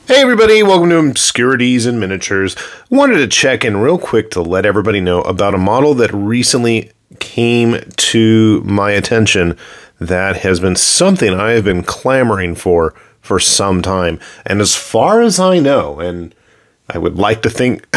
Hey everybody, welcome to Obscurities and Miniatures. Wanted to check in real quick to let everybody know about a model that recently came to my attention that has been something I have been clamoring for some time. And as far as I know, and I would like to think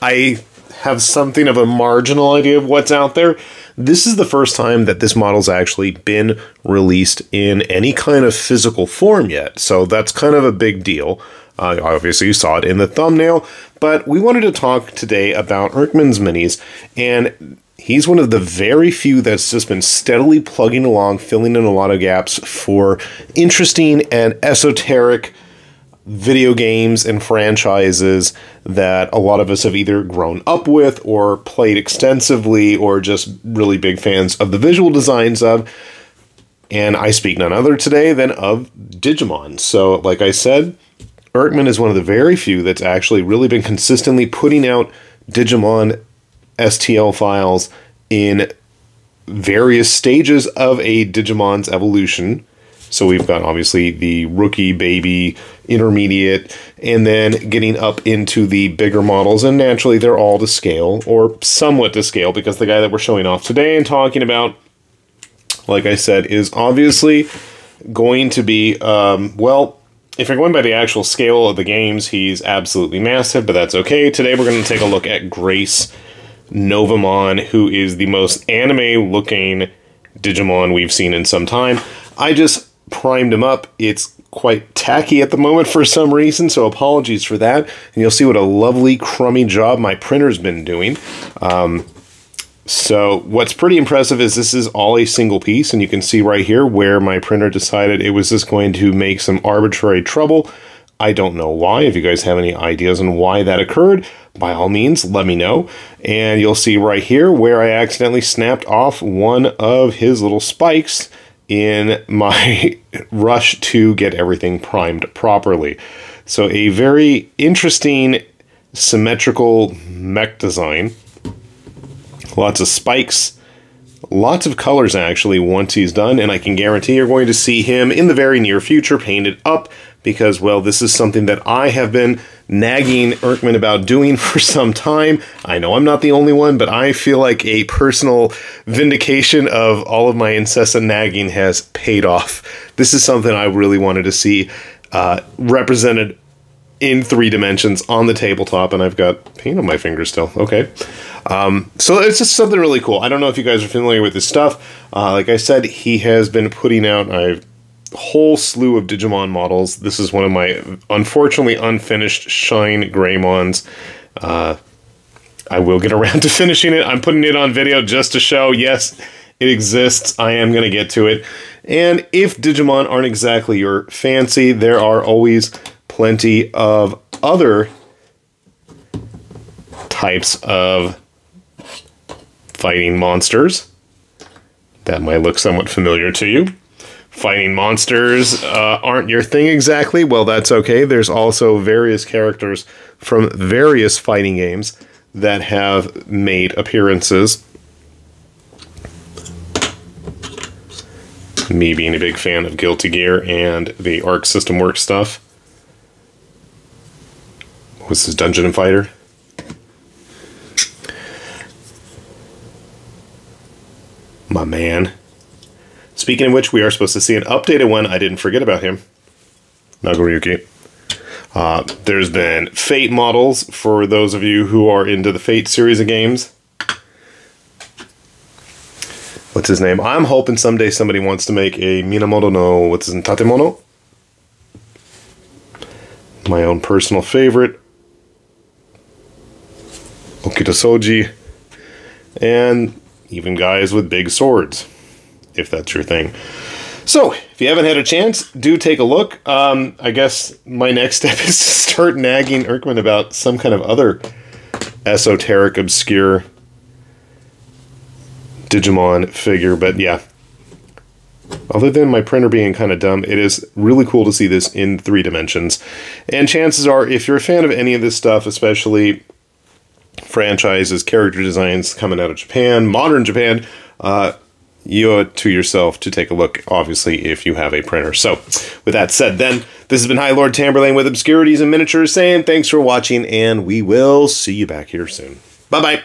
I have something of a marginal idea of what's out there, this is the first time that this model's actually been released in any kind of physical form yet. So that's kind of a big deal. Obviously, you saw it in the thumbnail, but we wanted to talk today about Irnkman's minis, and he's one of the very few that's just been steadily plugging along, filling in a lot of gaps for interesting and esoteric video games and franchises that a lot of us have either grown up with or played extensively or just really big fans of the visual designs of. And I speak none other today than of Digimon. So, like I said, Irnkman is one of the very few that's actually really been consistently putting out Digimon STL files in various stages of a Digimon's evolution. So we've got obviously the rookie, baby, intermediate, and then getting up into the bigger models, and naturally they're all to scale, or somewhat to scale, because the guy that we're showing off today and talking about, like I said, is obviously going to be, well, if you're going by the actual scale of the games, he's absolutely massive, but that's okay. Today we're going to take a look at Gracenovamon, who is the most anime-looking Digimon we've seen in some time. I just primed him up. It's quite tacky at the moment for some reason, so apologies for that. And you'll see what a lovely, crummy job my printer's been doing. So what's pretty impressive is this is all a single piece, and you can see right here where my printer decided it was just going to make some arbitrary trouble. I don't know why. If you guys have any ideas on why that occurred, by all means, let me know. And you'll see right here where I accidentally snapped off one of his little spikes in my rush to get everything primed properly. So a very interesting symmetrical mech design. Lots of spikes, lots of colors actually once he's done, and I can guarantee you're going to see him in the very near future painted up because, well, this is something that I have been nagging Irnkman about doing for some time. I know I'm not the only one, but I feel like a personal vindication of all of my incessant nagging has paid off. This is something I really wanted to see represented in 3 dimensions on the tabletop, and I've got paint on my fingers still. Okay. So it's just something really cool. I don't know if you guys are familiar with this stuff. Like I said, he has been putting out a whole slew of Digimon models. This is one of my, unfortunately, unfinished Shine Greymons. I will get around to finishing it. I'm putting it on video just to show, yes, it exists. I am going to get to it. And if Digimon aren't exactly your fancy, there are always plenty of other types of fighting monsters that might look somewhat familiar to you. Fighting monsters aren't your thing exactly. Well, that's okay. There's also various characters from various fighting games that have made appearances. Me being a big fan of Guilty Gear and the Arc System Works stuff. What was this, Dungeon and Fighter? My man. Speaking of which, we are supposed to see an updated one. I didn't forget about him. Nagoriyuki. There's been Fate models for those of you who are into the Fate series of games. What's his name? I'm hoping someday somebody wants to make a Minamoto no, what's his name? Tatemono? My own personal favorite. Okitasoji. And even guys with big swords, if that's your thing. So, if you haven't had a chance, do take a look. I guess my next step is to start nagging Irnkman about some kind of other esoteric, obscure Digimon figure, but yeah. Other than my printer being kind of dumb, it is really cool to see this in 3 dimensions. And chances are, if you're a fan of any of this stuff, especially franchises, character designs coming out of Japan, modern Japan, you owe it to yourself to take a look, obviously, if you have a printer. So, with that said, then, this has been High Lord Tamberlane with Obscurities and Miniatures saying thanks for watching, and we will see you back here soon. Bye-bye.